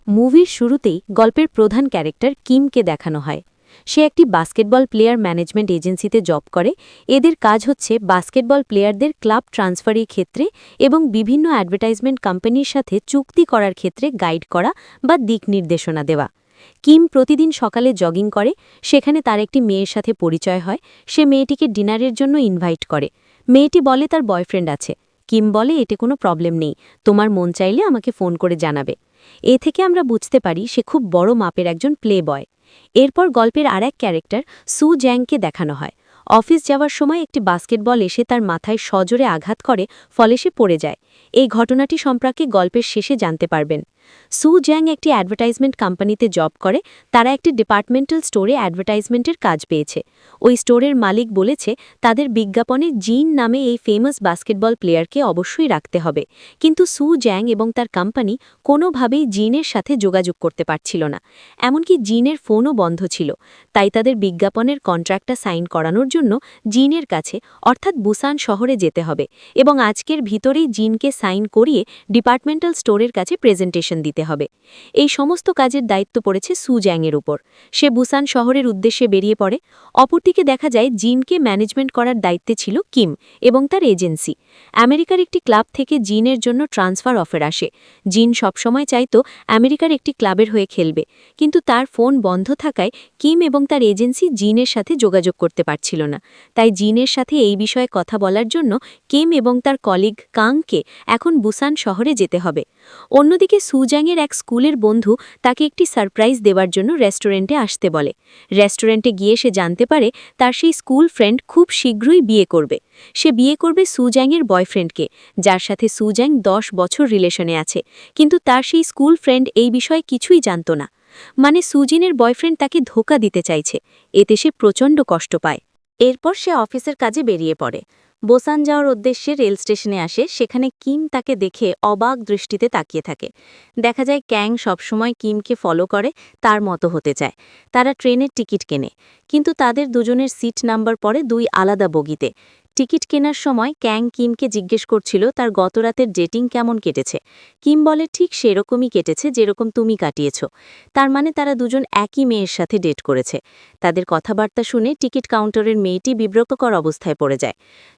মুভির শুরুতেই গল্পের প্রধান ক্যারেক্টার কিমকে দেখানো হয়। সে একটি বাস্কেটবল প্লেয়ার ম্যানেজমেন্ট এজেন্সিতে জব করে। এদের কাজ হচ্ছে বাস্কেটবল প্লেয়ারদের ক্লাব ট্রান্সফারের ক্ষেত্রে এবং বিভিন্ন অ্যাডভার্টাইজমেন্ট কোম্পানির সাথে চুক্তি করার ক্ষেত্রে গাইড করা বা দিক নির্দেশনা দেওয়া। কিম প্রতিদিন সকালে জগিং করে, সেখানে তার একটি মেয়ের সাথে পরিচয় হয়। সে মেয়েটিকে ডিনারের জন্য ইনভাইট করে। মেয়েটি বলে তার বয়ফ্রেন্ড আছে। কিম বলে এতে কোনো প্রবলেম নেই, তোমার মন চাইলে আমাকে ফোন করে জানাবে। এ থেকে আমরা বুঝতে পারি সে খুব বড় মাপের একজন প্লে বয়। এরপর গল্পের আরেক ক্যারেক্টার সু জ্যাংকে দেখানো হয়। অফিস যাওয়ার সময় একটি বাস্কেটবল এসে তার মাথায় সজোরে আঘাত করে, ফলে সে পড়ে যায়। এই ঘটনাটি সম্পর্কে গল্পের শেষে জানতে পারবেন। সু জ্যাং একটি অ্যাডভার্টাইজমেন্ট কোম্পানিতে জব করে। তারা একটি ডিপার্টমেন্টাল স্টোরে অ্যাডভার্টাইজমেন্টের কাজ পেয়েছে। ওই স্টোরের মালিক বলেছে তাদের বিজ্ঞাপনে জিন নামে এই ফেমাস বাস্কেটবল প্লেয়ারকে অবশ্যই রাখতে হবে। কিন্তু সু জ্যাং এবং তার কোম্পানি কোনোভাবেই জিনের সাথে যোগাযোগ করতে পারছিল না। এমনকি জিনের ফোনও বন্ধ ছিল। তাই তাদের বিজ্ঞাপনের কন্ট্রাক্টটা সাইন করানোর জন্য জিনের কাছে অর্থাৎ বুসান শহরে যেতে হবে এবং আজকের ভিতরেই জিনকে সাইন করিয়ে ডিপার্টমেন্টাল স্টোরের কাছে প্রেজেন্টেশন দিতে হবে। এই সমস্ত কাজের দায়িত্ব পড়েছে সু জ্যাংয়ের উপর। সে বুসান শহরের উদ্দেশ্যে বেরিয়ে পড়ে। অপরদিকে দেখা যায় জিনকে ম্যানেজমেন্ট করার দায়িত্বে ছিল কিম এবং তার এজেন্সি। আমেরিকার একটি ক্লাব থেকে জিনের জন্য ট্রান্সফার অফার আসে। জিন সবসময় চাইত আমেরিকার একটি ক্লাবের হয়ে খেলবে, কিন্তু তার ফোন বন্ধ থাকায় কিম এবং তার এজেন্সি জিনের সাথে যোগাযোগ করতে পারছিল না। তাই জিনের সাথে এই বিষয়ে কথা বলার জন্য কিম এবং তার কলিগ কাংকে এখন বুসান শহরে যেতে হবে। অন্যদিকে সুজ্যাংয়ের এক স্কুলের বন্ধু তাকে একটি সারপ্রাইজ দেওয়ার জন্য রেস্টুরেন্টে আসতে বলে। রেস্টুরেন্টে গিয়ে সে জানতে পারে তার সেই স্কুল ফ্রেন্ড খুব শীঘ্রই বিয়ে করবে। সে বিয়ে করবে সুজ্যাংয়ের বয়ফ্রেন্ডকে, যার সাথে সুজ্যাং 10 বছর রিলেশনে আছে। কিন্তু তার সেই স্কুল ফ্রেন্ড এই বিষয়ে কিছুই জানত না। মানে সুজিনের বয়ফ্রেন্ড তাকে ধোঁকা দিতে চাইছে। এতে সে প্রচণ্ড কষ্ট পায়। এরপর সে অফিসের কাজে বেরিয়ে পড়ে। বোসান যাওয়ার উদ্দেশ্যে রেল স্টেশনে আসে। সেখানে কিম তাকে দেখে অবাক দৃষ্টিতে তাকিয়ে থাকে। দেখা যায় ক্যাং সবসময় কিমকে ফলো করে, তার মতো হতে চায়। তারা ট্রেনের টিকিট কেনে, কিন্তু তাদের দুজনের সিট নাম্বার পড়ে 2 আলাদা বগিতে। টিকিট কেনার সময় ক্যাং কিমকে জিজ্ঞেস করছিল তার গতরাতের ডেটিং কেমন কেটেছে। কিম বলে ঠিক সেরকমই কেটেছে যেরকম তুমি কাটিয়েছ। তার মানে তারা দুজন একই মেয়ের সাথে ডেট করেছে। তাদের কথাবার্তা শুনে টিকিট কাউন্টারের মেয়েটি বিব্রতকর অবস্থায় পড়ে যায়।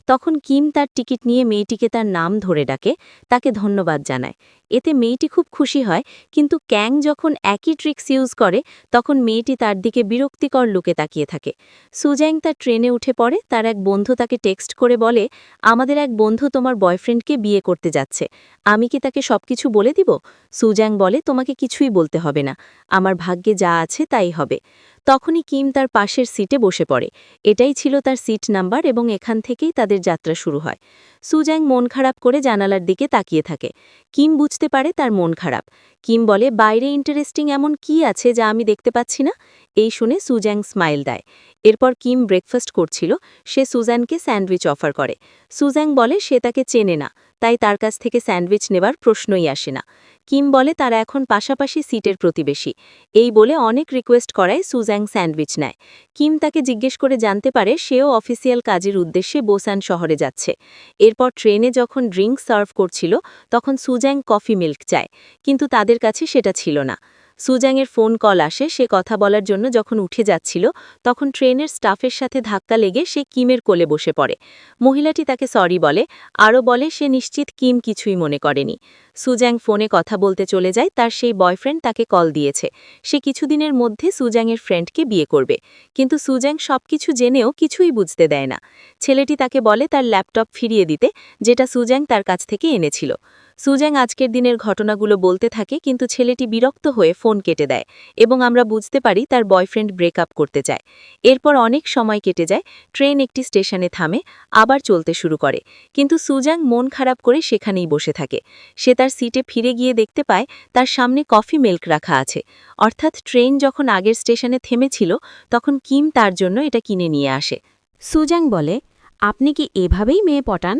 তখন কিম তার টিকিট নিয়ে মেয়েটিকে তার নাম ধরে ডাকে, তাকে ধন্যবাদ জানায়। এতে মেয়েটি খুব খুশি হয়, কিন্তু ক্যাং যখন একই ট্রিক্স ইউজ করে তখন মেয়েটি তার দিকে বিরক্তিকর লুকে তাকিয়ে থাকে। সুজ্যাং তার ট্রেনে উঠে পড়ে। তার এক বন্ধু তাকে টেক্সট করে বলে, আমাদের এক বন্ধু তোমার বয়ফ্রেন্ডকে বিয়ে করতে যাচ্ছে, আমি কি তাকে সবকিছু বলে দিব? সুজ্যাং বলে, তোমাকে কিছুই বলতে হবে না, আমার ভাগ্যে যা আছে তাই হবে। তখনই কিম তার পাশের সিটে বসে পড়ে। এটাই ছিল তার সিট নাম্বার এবং এখান থেকেই তাদের যাত্রা শুরু হয়। সুজ্যাং মন খারাপ করে জানালার দিকে তাকিয়ে থাকে। কিম বুঝতে পারে তার মন খারাপ। কিম বলে, বাইরে ইন্টারেস্টিং এমন কি আছে যা আমি দেখতে পাচ্ছি না? এই শুনে সুজ্যাং স্মাইল দেয়। এরপর কিম ব্রেকফাস্ট করছিল। সে সুজ্যানকে স্যান্ডউইচ অফার করে। সুজ্যাং বলে সে তাকে চেনে না, তাই তার কাছ থেকে স্যান্ডউইচ নেবার প্রশ্নই আসে না। কিম বলে তারা এখন পাশাপাশি সিটের প্রতিবেশী। এই বলে অনেক রিকোয়েস্ট করায় সুজ্যাং স্যান্ডউইচ নেয়। কিম তাকে জিজ্ঞেস করে জানতে পারে সেও অফিসিয়াল কাজের উদ্দেশ্যে বোসান শহরে যাচ্ছে। এরপর ট্রেনে যখন ড্রিঙ্ক সার্ভ করছিল তখন সুজ্যাং কফি মিল্ক চায়, কিন্তু তাদের কাছে সেটা ছিল না। সুজ্যাংয়ের ফোন কল আসে। সে কথা বলার জন্য যখন উঠে যাচ্ছিল তখন ট্রেনের স্টাফের সাথে ধাক্কা লেগে সে কিমের কোলে বসে পড়ে। মহিলাটি তাকে সরি বলে, আরও বলে সে নিশ্চিত কিম কিছুই মনে করেনি। সুজ্যাং ফোনে কথা বলতে চলে যায়। তার সেই বয়ফ্রেন্ড তাকে কল দিয়েছে। সে কিছুদিনের মধ্যে সুজ্যাংয়ের ফ্রেন্ডকে বিয়ে করবে। কিন্তু সুজ্যাং সবকিছু জেনেও কিছুই বুঝতে দেয় না। ছেলেটি তাকে বলে তার ল্যাপটপ ফিরিয়ে দিতে, যেটা সুজ্যাং তার কাছ থেকে এনেছিল। সুজ্যাং আজকের দিনের ঘটনাগুলো বলতে থাকে, কিন্তু ছেলেটি বিরক্ত হয়ে ফোন কেটে দেয় এবং আমরা বুঝতে পারি তার বয়ফ্রেন্ড ব্রেকআপ করতে চায়। এরপর অনেক সময় কেটে যায়। ট্রেন একটি স্টেশনে থামে, আবার চলতে শুরু করে, কিন্তু সুজ্যাং মন খারাপ করে সেখানেই বসে থাকে। সে তার সিটে ফিরে গিয়ে দেখতে পায় তার সামনে কফি মিল্ক রাখা আছে। অর্থাৎ ট্রেন যখন আগের স্টেশনে থেমেছিল তখন কিম তার জন্য এটা কিনে নিয়ে আসে। সুজ্যাং বলে, আপনি কি এভাবেই মেয়ে পটান?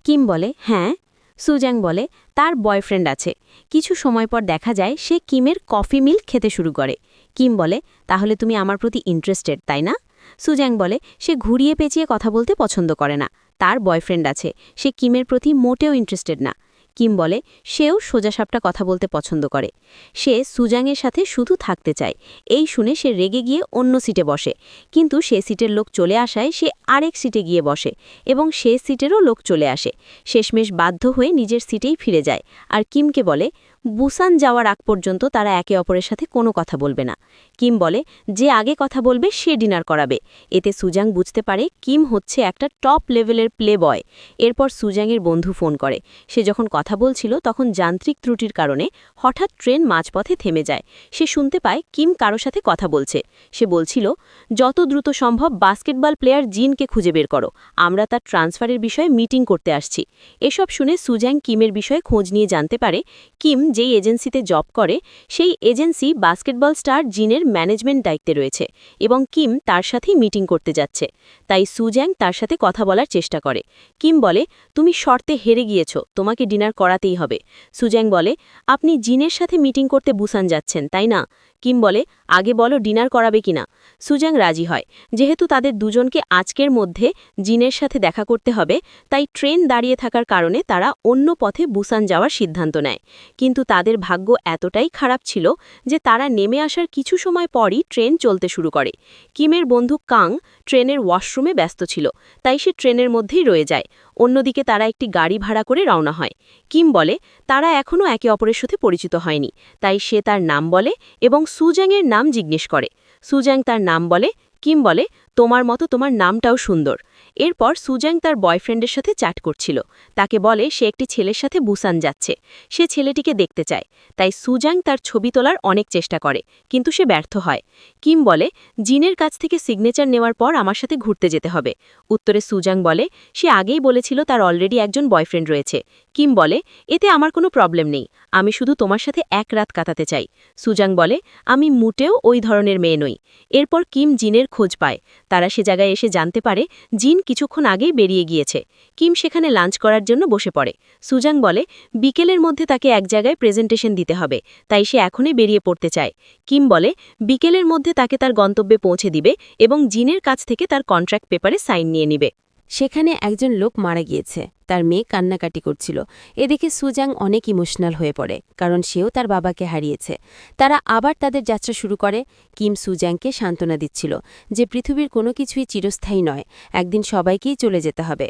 কিম বলে, হ্যাঁ। সুজ্যাং বলে, তার বয়ফ্রেন্ড আছে। কিছু সময় পর দেখা যায় সে কিমের কফি মিল্ক খেতে শুরু করে। কিম বলে, তাহলে তুমি আমার প্রতি ইন্টারেস্টেড, তাই না? সুজ্যাং বলে, সে ঘুরিয়ে পেঁচিয়ে কথা বলতে পছন্দ করে না। তার বয়ফ্রেন্ড আছে, সে কিমের প্রতি মোটেও ইন্টারেস্টেড না। কিম বলে সেও সোজাসাপটা কথা বলতে পছন্দ করে। সে সুজাংয়ের সাথে শুধু থাকতে চায়। এই শুনে সে রেগে গিয়ে অন্য সিটে বসে, কিন্তু সে সিটের লোক চলে আসায় সে আরেক সিটে গিয়ে বসে এবং সে সিটেরও লোক চলে আসে। শেষমেশ বাধ্য হয়ে নিজের সিটেই ফিরে যায় আর কিমকে বলে বুসান যাওয়ার আগ পর্যন্ত তারা একে অপরের সাথে কোনো কথা বলবে না। কিম বলে যে আগে কথা বলবে সে ডিনার করাবে। এতে সুজাং বুঝতে পারে কিম হচ্ছে একটা টপ লেভেলের প্লে বয়। এরপর সুজাংয়ের বন্ধু ফোন করে। সে যখন কথা বলছিল তখন যান্ত্রিক ত্রুটির কারণে হঠাৎ ট্রেন মাঝপথে থেমে যায়। সে শুনতে পায় কিম কারো সাথে কথা বলছে। সে বলছিল যত দ্রুত সম্ভব বাস্কেটবল প্লেয়ার জিনকে খুঁজে বের করো, আমরা তার ট্রান্সফারের বিষয়ে মিটিং করতে আসছি। এসব শুনে সুজাং কিমের বিষয়ে খোঁজ নিয়ে জানতে পারে কিম যেই এজেন্সিতে জব করে সেই এজেন্সি বাস্কেটবল স্টার জিনের ম্যানেজমেন্ট দায়িত্বে রয়েছে এবং কিম তার সাথেই মিটিং করতে যাচ্ছে। তাই সুজাং তার সাথে কথা বলার চেষ্টা করে। কিম বলে তুমি শর্তে হেরে গিয়েছ, তোমাকে ডিনার করাতেই হবে। সুজাং বলে আপনি জিনের সাথে মিটিং করতে বুসান যাচ্ছেন তাই না? কিম বলে আগে বলো ডিনার করাবে কিনা। সুজাং রাজি হয়। যেহেতু তাদের দুজনকে আজকের মধ্যে জিনের সাথে দেখা করতে হবে, তাই ট্রেন দাঁড়িয়ে থাকার কারণে তারা অন্য পথে বুসান যাওয়ার সিদ্ধান্ত নেয়। কিন্তু তাদের ভাগ্য এতটাই খারাপ ছিল যে তারা নেমে আসার কিছু সময় পরই ট্রেন চলতে শুরু করে। কিমের বন্ধু কাং ট্রেনের ওয়াশরুমে ব্যস্ত ছিল, তাই সে ট্রেনের মধ্যেই রয়ে যায়। অন্যদিকে তারা একটি গাড়ি ভাড়া করে রওনা হয়। কিম বলে তারা এখনও একে অপরের সাথে পরিচিত হয়নি, তাই সে তার নাম বলে এবং সুজাংয়ের নাম জিজ্ঞেস করে। সুজাং তার নাম বলে। কিম বলে তোমার মতো তোমার নামটাও সুন্দর। এরপর সুজাং তার বয়ফ্রেন্ডের সাথে চ্যাট করছিল। তাকে বলে সে একটি ছেলের সাথে বুসান যাচ্ছে, সে ছেলেটিকে দেখতে চায়। তাই সুজাং তার ছবি তোলার অনেক চেষ্টা করে, কিন্তু সে ব্যর্থ হয়। কিম বলে জিনের কাছ থেকে সিগনেচার নেওয়ার পর আমার সাথে ঘুরতে যেতে হবে। উত্তরে সুজাং বলে সে আগেই বলেছিল তার অলরেডি একজন বয়ফ্রেন্ড রয়েছে। কিম বলে এতে আমার কোনো প্রবলেম নেই, আমি শুধু তোমার সাথে এক রাত কাটাতে চাই। সুজাং বলে আমি মোটেও ওই ধরনের মেয়ে নই। এরপর কিম জিনের খোঁজ পায়। তারা সে জায়গায় এসে জানতে পারে জিন কিছুক্ষণ আগেই বেরিয়ে গিয়েছে। কিম সেখানে লাঞ্চ করার জন্য বসে পড়ে। সুজাং বলে বিকেলের মধ্যে তাকে এক জায়গায় প্রেজেন্টেশন দিতে হবে, তাই সে এখনই বেরিয়ে পড়তে চায়। কিম বলে বিকেলের মধ্যে তাকে তার গন্তব্যে পৌঁছে দিবে এবং জিনের কাছ থেকে তার কন্ট্রাক্ট পেপারে সাইন নিয়ে নিবে। সেখানে একজন লোক মারা গিয়েছে, তার মেয়ে কান্নাকাটি করছিল। এদিকে সুজাং অনেক ইমোশনাল হয়ে পড়ে, কারণ সেও তার বাবাকে হারিয়েছে। তারা আবার তাদের যাত্রা শুরু করে। কিম সুজাংকে সান্ত্বনা দিচ্ছিল যে পৃথিবীর কোনো কিছুই চিরস্থায়ী নয়, একদিন সবাইকেই চলে যেতে হবে।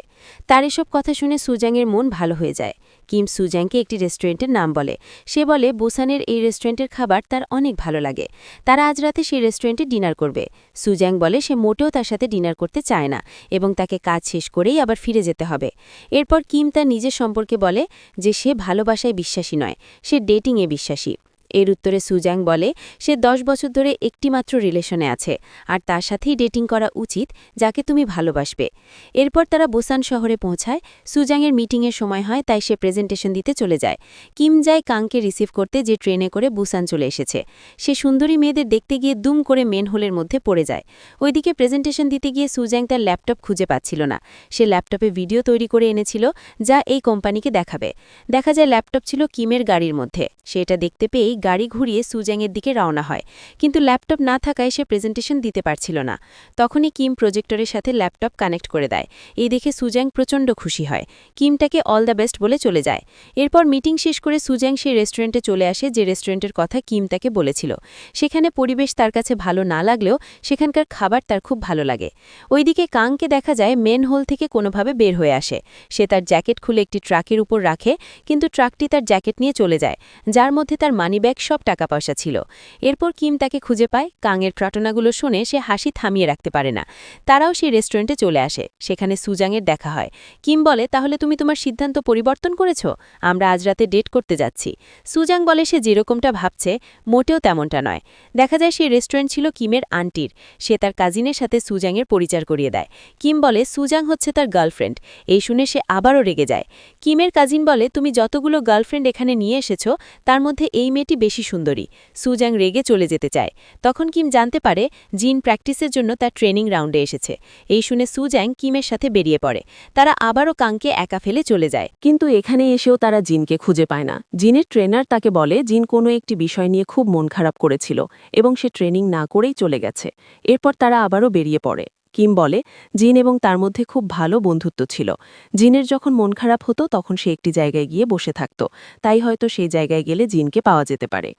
তার এসব কথা শুনে সুজাংয়ের মন ভালো হয়ে যায়। কিম সুজাংকে একটি রেস্টুরেন্টের নাম বলে। সে বলে বুসানের এই রেস্টুরেন্টের খাবার তার অনেক ভালো লাগে। তারা আজ রাতে সেই রেস্টুরেন্টে ডিনার করবে। সুজাং বলে সে মোটেও তার সাথে ডিনার করতে চায় না এবং তাকে কাজ শেষ করেই আবার ফিরে যেতে হবে। এরপর কিম তার নিজের সম্পর্কে বলে যে সে ভালোবাসায় বিশ্বাসী নয়, সে ডেটিংয়ে বিশ্বাসী। এর উত্তরে সুজাং বলে সে 10 বছর ধরে একটিমাত্র রিলেশনে আছে আর তার সাথেই ডেটিং করা উচিত যাকে তুমি ভালোবাসবে। এরপর তারা বুসান শহরে পৌঁছায়। সুজাংয়ের মিটিংয়ের সময় হয়, তাই সে প্রেজেন্টেশন দিতে চলে যায়। কিম যায় কাংকে রিসিভ করতে, যে ট্রেনে করে বুসান চলে এসেছে। সে সুন্দরী মেয়েদের দেখতে গিয়ে দুম করে মেন হোলের মধ্যে পড়ে যায়। ওইদিকে প্রেজেন্টেশন দিতে গিয়ে সুজাং তার ল্যাপটপ খুঁজে পাচ্ছিল না। সে ল্যাপটপে ভিডিও তৈরি করে এনেছিল যা এই কোম্পানিকে দেখাবে। দেখা যায় ল্যাপটপ ছিল কিমের গাড়ির মধ্যে। সে এটা দেখতে পেয়েই গাড়ি ঘুরিয়ে সুজাংয়ের দিকে রওনা হয়, কিন্তু ল্যাপটপ না থাকায় সে প্রেজেন্টেশন দিতে পারছিল না। তখনই কিম প্রজেক্টরের সাথে ল্যাপটপ কানেক্ট করে দেয়। এই দেখে সুজাং প্রচণ্ড খুশি হয়। কিম তাকে অল দ্য বেস্ট বলে চলে যায়। এরপর মিটিং শেষ করে সুজাং সেই রেস্টুরেন্টে চলে আসে যে রেস্টুরেন্টের কথা কিম তাকে বলেছিল। সেখানে পরিবেশ তার কাছে ভালো না লাগলেও সেখানকার খাবার তার খুব ভালো লাগে। ওইদিকে কাংকে দেখা যায় মেন হোল থেকে কোনোভাবে বের হয়ে আসে। সে তার জ্যাকেট খুলে একটি ট্রাকের উপর রাখে, কিন্তু ট্রাকটি তার জ্যাকেট নিয়ে চলে যায়, যার মধ্যে তার মানিব্যাগ সব টাকা পয়সা ছিল। এরপর কিম তাকে খুঁজে পায়। কাংয়ের প্রার্থনাগুলো শুনে সে হাসি থামিয়ে রাখতে পারে না। তারাও সেই রেস্টুরেন্টে চলে আসে। সেখানে সুজাংয়ের দেখা হয়। কিম বলে তাহলে তুমি তোমার সিদ্ধান্ত পরিবর্তন করেছ, আমরা আজ রাতে ডেট করতে যাচ্ছি। সুজাং বলে সে যেরকমটা ভাবছে মোটেও তেমনটা নয়। দেখা যায় সেই রেস্টুরেন্ট ছিল কিমের আন্টির। সে তার কাজিনের সাথে সুজাংয়ের পরিচয় করিয়ে দেয়। কিম বলে সুজাং হচ্ছে তার গার্লফ্রেন্ড। এই শুনে সে আবারও রেগে যায়। কিমের কাজিন বলে তুমি যতগুলো গার্লফ্রেন্ড এখানে নিয়ে এসেছ তার মধ্যে এই মেয়েটি বেশি সুন্দরী। সুজাং রেগে চলে যেতে চায়। তখন কিম জানতে পারে জিন প্র্যাকটিসের জন্য তার ট্রেনিং রাউন্ডে এসেছে। এই শুনে সুজাং কিমের সাথে বেরিয়ে পড়ে। তারা আবারও কাংকে একা ফেলে চলে যায়। কিন্তু এখানে এসেও তারা জিনকে খুঁজে পায় না। জিনের ট্রেনার তাকে বলে জিন কোনো একটি বিষয় নিয়ে খুব মন খারাপ করেছিল এবং সে ট্রেনিং না করেই চলে গেছে। এরপর তারা আবারও বেরিয়ে পড়ে। কিম বলে জিন এবং তার মধ্যে খুব ভালো বন্ধুত্ব ছিল। জিনের যখন মন খারাপ হতো তখন সে একটি জায়গায় গিয়ে বসে থাকত, তাই হয়তো সেই জায়গায় গেলে জিনকে পাওয়া যেতে পারে।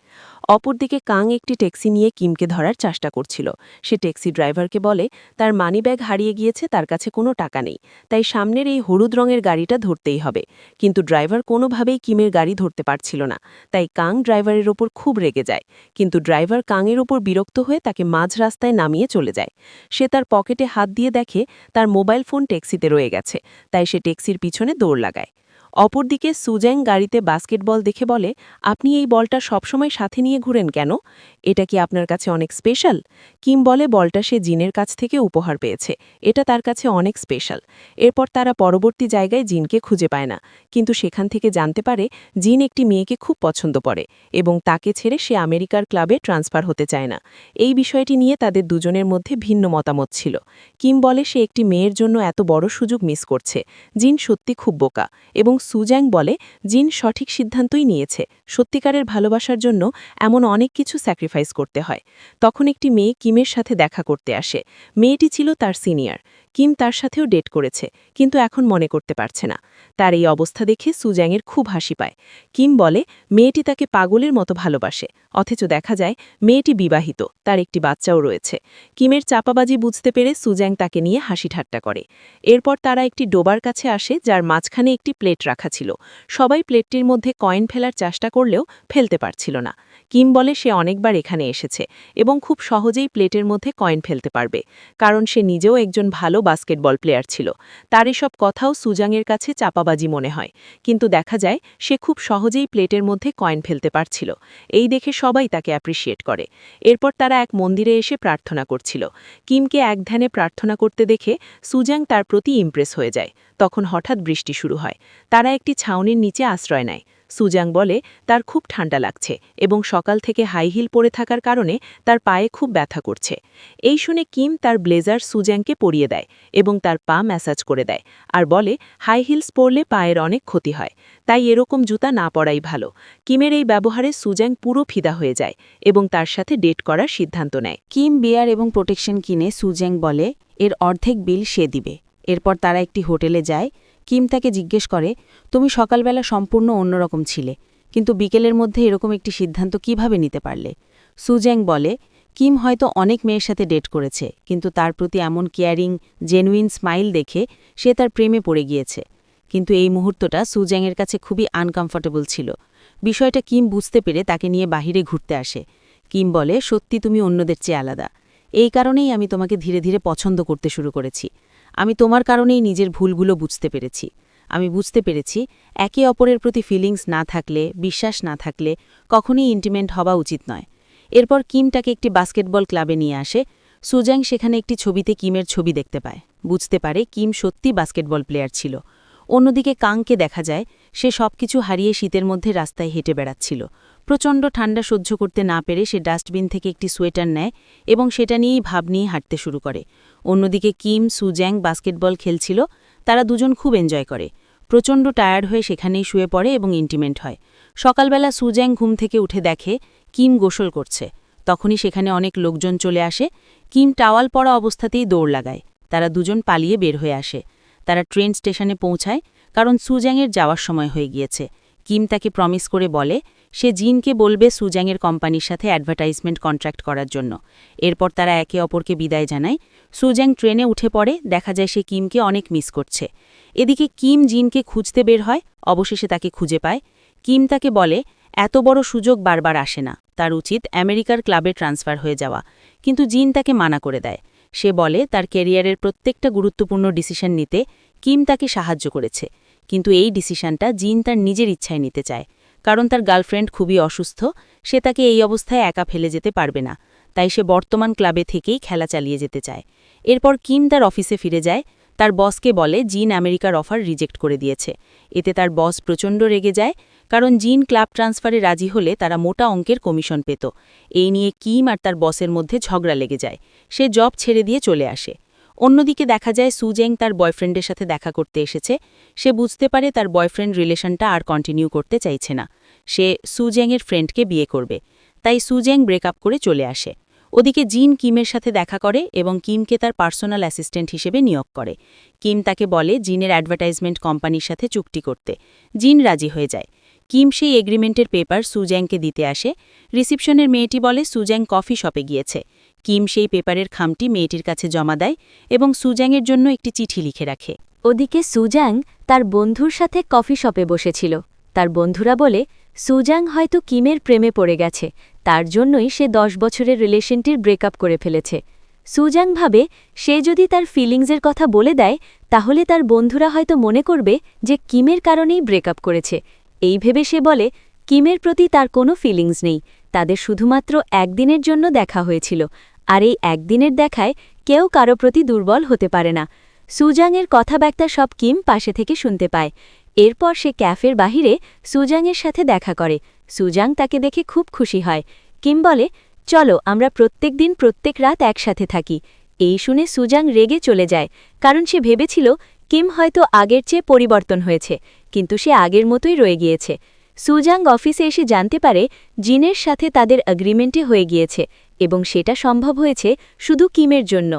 অপরদিকে কাং একটি ট্যাক্সি নিয়ে কিমকে ধরার চেষ্টা করছিল। সে ট্যাক্সি ড্রাইভারকে বলে তার মানিব্যাগ হারিয়ে গিয়েছে, তার কাছে কোনো টাকা নেই, তাই সামনের এই হলুদ রঙের গাড়িটা ধরতেই হবে। কিন্তু ড্রাইভার কোনোভাবেই কিমের গাড়ি ধরতে পারছিল না, তাই কাং ড্রাইভারের ওপর খুব রেগে যায়। কিন্তু ড্রাইভার কাংয়ের ওপর বিরক্ত হয়ে তাকে মাঝ রাস্তায় নামিয়ে চলে যায়। সে তার পকেটে হাত দিয়ে দেখে তার মোবাইল ফোন ট্যাক্সিতে রয়ে গেছে, তাই সে ট্যাক্সির পিছনে দৌড় লাগায়। অপরদিকে সুজ্যাং গাড়িতে বাস্কেটবল দেখে বলে, আপনি এই বলটা সবসময় সাথে নিয়ে ঘুরেন কেন? এটা কি আপনার কাছে অনেক স্পেশাল? কিম বলে বলটা সে জিনের কাছ থেকে উপহার পেয়েছে, এটা তার কাছে অনেক স্পেশাল। এরপর তারা পরবর্তী জায়গায় জিনকে খুঁজে পায় না, কিন্তু সেখান থেকে জানতে পারে জিন একটি মেয়েকে খুব পছন্দ করে এবং তাকে ছেড়ে সে আমেরিকার ক্লাবে ট্রান্সফার হতে চায় না। এই বিষয়টি নিয়ে তাদের দুজনের মধ্যে ভিন্ন মতামত ছিল। কিম বলে সে একটি মেয়ের জন্য এত বড় সুযোগ মিস করছে। জিন সত্যি খুব বোকা, এবং সুজ্যাং বলে জিন সঠিক সিদ্ধান্তই নিয়েছে। সত্যিকারের ভালোবাসার জন্য এমন অনেক কিছু স্যাক্রিফাইস করতে হয়। তখন একটি মেয়ে কিমের সাথে দেখা করতে আসে। মেয়েটি ছিল তার সিনিয়র। কিম তার সাথেও ডেট করেছে, কিন্তু এখন মনে করতে পারছে না। তার এই অবস্থা দেখে সুজ্যাংয়ের খুব হাসি পায়। কিম বলে মেয়েটি তাকে পাগলের মতো ভালোবাসে, অথচ দেখা যায় মেয়েটি বিবাহিত, তার একটি বাচ্চাও রয়েছে। কিমের চাপাবাজি বুঝতে পেরে সুজ্যাং তাকে নিয়ে হাসি ঠাট্টা করে। এরপর তারা একটি ডোবার কাছে আসে, যার মাঝখানে একটি প্লেট রাখা ছিল। সবাই প্লেটটির মধ্যে কয়েন ফেলার চেষ্টা করলেও ফেলতে পারছিল না। কিম বলে সে অনেকবার এখানে এসেছে এবং খুব সহজেই প্লেটের মধ্যে কয়েন ফেলতে পারবে, কারণ সে নিজেও একজন ভালো বাস্কেটবল প্লেয়ার ছিল। তার এসব কথাও সুজাংয়ের কাছে চাপাবাজি মনে হয়, কিন্তু দেখা যায় সে খুব সহজেই প্লেটের মধ্যে কয়েন ফেলতে পারছিল। এই দেখে সবাই তাকে অ্যাপ্রিশিয়েট করে। এরপর তারা এক মন্দিরে এসে প্রার্থনা করছিল। কিমকে এক ধ্যানে প্রার্থনা করতে দেখে সুজাং তার প্রতি ইমপ্রেস হয়ে যায়। তখন হঠাৎ বৃষ্টি শুরু হয়। তারা একটি ছাউনির নিচে আশ্রয় নেয়। সুজাং বলে তার খুব ঠান্ডা লাগছে এবং সকাল থেকে হাই হিল পরে থাকার কারণে তার পায়ে খুব ব্যথা করছে। এই শুনে কিম তার ব্লেজার সুজাংকে পরিয়ে দেয় এবং তার পা ম্যাসাজ করে দেয়, আর বলে হাই হিলস পরলে পায়ের অনেক ক্ষতি হয়, তাই এরকম জুতা না পরাই ভালো। কিমের এই ব্যবহারে সুজাং পুরো ফিদা হয়ে যায় এবং তার সাথে ডেট করার সিদ্ধান্ত নেয়। কিম বিয়ার এবং প্রোটেকশন কিনে সুজ্যাং বলে এর অর্ধেক বিল সে দিবে। এরপর তারা একটি হোটেলে যায়। কিম তাকে জিজ্ঞেস করে, তুমি সকালবেলা সম্পূর্ণ অন্যরকম ছিলে, কিন্তু বিকেলের মধ্যে এরকম একটি সিদ্ধান্ত কিভাবে নিতে পারলে? সুজ্যাং বলে কিম হয়তো অনেক মেয়ের সাথে ডেট করেছে, কিন্তু তার প্রতি এমন কেয়ারিং, জেনুইন স্মাইল দেখে সে তার প্রেমে পড়ে গিয়েছে। কিন্তু এই মুহূর্তটা সুজ্যাংয়ের কাছে খুবই আনকমফর্টেবল ছিল। বিষয়টা কিম বুঝতে পেরে তাকে নিয়ে বাহিরে ঘুরতে আসে। কিম বলে, সত্যি তুমি অন্যদের চেয়ে আলাদা। এই কারণেই আমি তোমাকে ধীরে ধীরে পছন্দ করতে শুরু করেছি। আমি তোমার কারণেই নিজের ভুলগুলো বুঝতে পেরেছি। আমি বুঝতে পেরেছি একে অপরের প্রতি ফিলিংস না থাকলে, বিশ্বাস না থাকলে কখনই ইন্টিমেন্ট হওয়া উচিত নয়। এরপর কিম তাকে একটি বাস্কেটবল ক্লাবে নিয়ে আসে। সুজ্যাং সেখানে একটি ছবিতে কিমের ছবি দেখতে পায়। বুঝতে পারে কিম সত্যি বাস্কেটবল প্লেয়ার ছিল। অন্যদিকে কাংকে দেখা যায় সে সবকিছু হারিয়ে শীতের মধ্যে রাস্তায় হেঁটে বেড়াচ্ছিল। প্রচণ্ড ঠান্ডা সহ্য করতে না পেরে সে ডাস্টবিন থেকে একটি সোয়েটার নেয় এবং সেটা নিয়েই ভাব নিয়ে হাঁটতে শুরু করে। অন্যদিকে কিম, সুজ্যাং বাস্কেটবল খেলছিল। তারা দুজন খুব এনজয় করে। প্রচণ্ড টায়ার্ড হয়ে সেখানেই শুয়ে পড়ে এবং ইন্টিমেন্ট হয়। সকালবেলা সুজ্যাং ঘুম থেকে উঠে দেখে কিম গোসল করছে। তখনই সেখানে অনেক লোকজন চলে আসে। কিম টাওয়াল পরা অবস্থাতেই দৌড় লাগায়। তারা দুজন পালিয়ে বের হয়ে আসে। তারা ট্রেন স্টেশনে পৌঁছায়, কারণ সুজ্যাংয়ের যাওয়ার সময় হয়ে গিয়েছে। কিম তাকে প্রমিস করে বলে সে জিনকে বলবে সুজ্যাংয়ের কোম্পানির সাথে অ্যাডভার্টাইজমেন্ট কন্ট্রাক্ট করার জন্য। এরপর তারা একে অপরকে বিদায় জানায়। সুজ্যাং ট্রেনে উঠে পড়ে। দেখা যায় সে কিমকে অনেক মিস করছে। এদিকে কিম জিনকে খুঁজতে বের হয়। অবশেষে তাকে খুঁজে পায়। কিম তাকে বলে এত বড় সুযোগ বারবার আসে না, তার উচিত আমেরিকার ক্লাবে ট্রান্সফার হয়ে যাওয়া। কিন্তু জিন তাকে মানা করে দেয়। সে বলে তার ক্যারিয়ারের প্রত্যেকটা গুরুত্বপূর্ণ ডিসিশন নিতে কিম তাকে সাহায্য করেছে, কিন্তু এই ডিসিশনটা জিন তার নিজের ইচ্ছায় নিতে চায়। কারণ তার গার্লফ্রেন্ড খুবই অসুস্থ, সে তাকে এই অবস্থায় একা ফেলে যেতে পারবে না, তাই সে বর্তমান ক্লাবে থেকেই খেলা চালিয়ে যেতে চায়। এরপর কিম তার অফিসে ফিরে যায়। তার বসকে বলে জিন আমেরিকার অফার রিজেক্ট করে দিয়েছে। এতে তার বস প্রচণ্ড রেগে যায়, কারণ জিন ক্লাব ট্রান্সফারে রাজি হলে তারা মোটা অঙ্কের কমিশন পেত। এই নিয়ে কিম আর তার বসের মধ্যে ঝগড়া লেগে যায়। সে জব ছেড়ে দিয়ে চলে আসে। অন্যদিকে দেখা যায় সুজ্যাং তার বয়ফ্রেন্ডের সাথে দেখা করতে এসেছে। সে বুঝতে পারে তার বয়ফ্রেন্ড রিলেশনটা আর কন্টিনিউ করতে চাইছে না। সে সুজ্যাংয়ের ফ্রেন্ডকে বিয়ে করবে, তাই সুজ্যাং ব্রেকআপ করে চলে আসে। ওদিকে জিন কিমের সাথে দেখা করে এবং কিমকে তার পার্সোনাল অ্যাসিস্ট্যান্ট হিসেবে নিয়োগ করে। কিম তাকে বলে জিনের অ্যাডভার্টাইজমেন্ট কোম্পানির সাথে চুক্তি করতে। জিন রাজি হয়ে যায়। কিম সেই এগ্রিমেন্টের পেপার সুজ্যাংকে দিতে আসে। রিসিপশনের মেয়েটি বলে সুজ্যাং কফি শপে গিয়েছে। কিম সেই পেপারের খামটি মেয়েটির কাছে জমা দেয় এবং সুজ্যাংয়ের জন্য একটি চিঠি লিখে রাখে। ওদিকে সুজ্যাং তার বন্ধুর সাথে কফি শপে বসেছিল। তার বন্ধুরা বলে সুজ্যাং হয়তো কিমের প্রেমে পড়ে গেছে, তার জন্যই সে 10 বছরের রিলেশনটির ব্রেকআপ করে ফেলেছে। সুজ্যাং ভাবে সে যদি তার ফিলিংসের কথা বলে দেয় তাহলে তার বন্ধুরা হয়তো মনে করবে যে কিমের কারণেই ব্রেকআপ করেছে। এই ভেবে সে বলে কিমের প্রতি তার কোনো ফিলিংস নেই, তাদের শুধুমাত্র একদিনের জন্য দেখা হয়েছিল, আর এই একদিনের দেখায় কেউ কারো প্রতি দুর্বল হতে পারে না। সুজাংয়ের কথাবার্তা সব কিম পাশে থেকে শুনতে পায়। এরপর সে ক্যাফের বাহিরে সুজাংয়ের সাথে দেখা করে। সুজাং তাকে দেখে খুব খুশি হয়। কিম বলে, চলো আমরা প্রত্যেক দিন প্রত্যেক রাত একসাথে থাকি। এই শুনে সুজাং রেগে চলে যায়, কারণ সে ভেবেছিল কিম হয়তো আগের চেয়ে পরিবর্তন হয়েছে, কিন্তু সে আগের মতোই রয়ে গিয়েছে। সুজাং অফিসে এসে জানতে পারে জিনের সাথে তাদের এগ্রিমেন্টে হয়ে গিয়েছে এবং সেটা সম্ভব হয়েছে শুধু কিমের জন্য।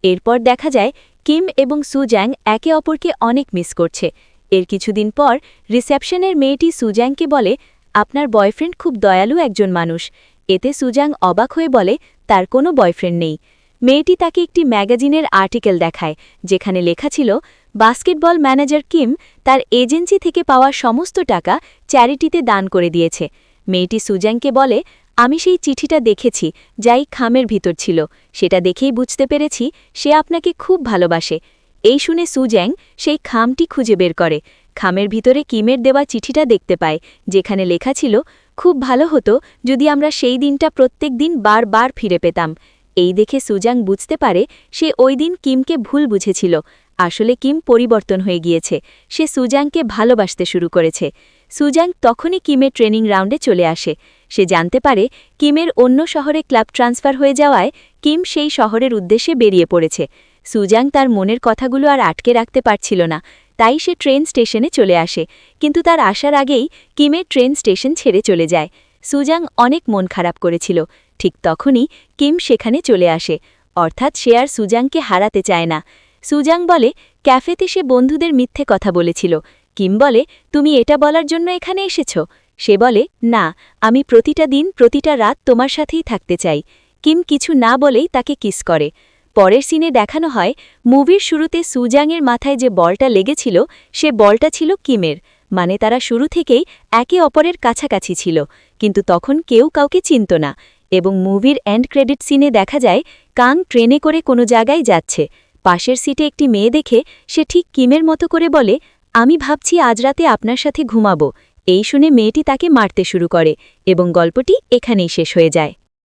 এরপর দেখা যায় কিম এবং সুজ্যাং একে অপরকে অনেক মিস করছে। এর কিছুদিন পর রিসেপশনের মেয়েটি সুজ্যাংকে বলে, আপনার বয়ফ্রেন্ড খুব দয়ালু একজন মানুষ। এতে সুজ্যাং অবাক হয়ে বলে তার কোনো বয়ফ্রেন্ড নেই। মেয়েটি তাকে একটি ম্যাগাজিনের আর্টিকেল দেখায়, যেখানে লেখা ছিল বাস্কেটবল ম্যানেজার কিম তার এজেন্সি থেকে পাওয়া সমস্ত টাকা চ্যারিটিতে দান করে দিয়েছে। মেয়েটি সুজ্যাংকে বলে, আমি সেই চিঠিটা দেখেছি যাই খামের ভিতর ছিল, সেটা দেখেই বুঝতে পেরেছি সে আপনাকে খুব ভালোবাসে। এই শুনে সুজ্যাং সেই খামটি খুঁজে বের করে। খামের ভিতরে কিমের দেওয়া চিঠিটা দেখতে পায়, যেখানে লেখা ছিল, খুব ভালো হতো যদি আমরা সেই দিনটা প্রত্যেক দিন বারবার ফিরে পেতাম। এই দেখে সুজাং বুঝতে পারে সে ওই দিন কিমকে ভুল বুঝেছিল। আসলে কিম পরিবর্তন হয়ে গিয়েছে, সে সুজাংকে ভালোবাসতে শুরু করেছে। সুজাং তখনই কিমের ট্রেনিং রাউন্ডে চলে আসে। সে জানতে পারে কিমের অন্য শহরে ক্লাব ট্রান্সফার হয়ে যাওয়ায় কিম সেই শহরের উদ্দেশ্যে বেরিয়ে পড়েছে। সুজাং তার মনের কথাগুলো আর আটকে রাখতে পারছিল না, তাই সে ট্রেন স্টেশনে চলে আসে, কিন্তু তার আসার আগেই কিমের ট্রেন স্টেশন ছেড়ে চলে যায়। সুজাং অনেক মন খারাপ করেছিল। ঠিক তখনই কিম সেখানে চলে আসে, অর্থাৎ সে আর সুজাংকে হারাতে চায় না। সুজাং বলে ক্যাফেতে সে বন্ধুদের মিথ্যে কথা বলেছিল। কিম বলে, তুমি এটা বলার জন্য এখানে এসেছ? সে বলে, না, আমি প্রতিটা দিন প্রতিটা রাত তোমার সাথেই থাকতে চাই। কিম কিছু না বলেই তাকে কিস করে। পরের সিনে দেখানো হয় মুভির শুরুতে সুজাংয়ের মাথায় যে বলটা লেগেছিল সে বলটা ছিল কিমের, মানে তারা শুরু থেকেই একে অপরের কাছাকাছি ছিল, কিন্তু তখন কেউ কাউকে চিনত না। এবং মুভির এন্ড ক্রেডিট সিনে দেখা যায় কাং ট্রেনে করে কোনো জায়গায় যাচ্ছে। পাশের সিটে একটি মেয়ে দেখে সে ঠিক কিমের মতো করে বলে, আমি ভাবছি আজ রাতে আপনার সাথে ঘুমাবো। এই শুনে মেয়েটি তাকে মারতে শুরু করে এবং গল্পটি এখানেই শেষ হয়ে যায়।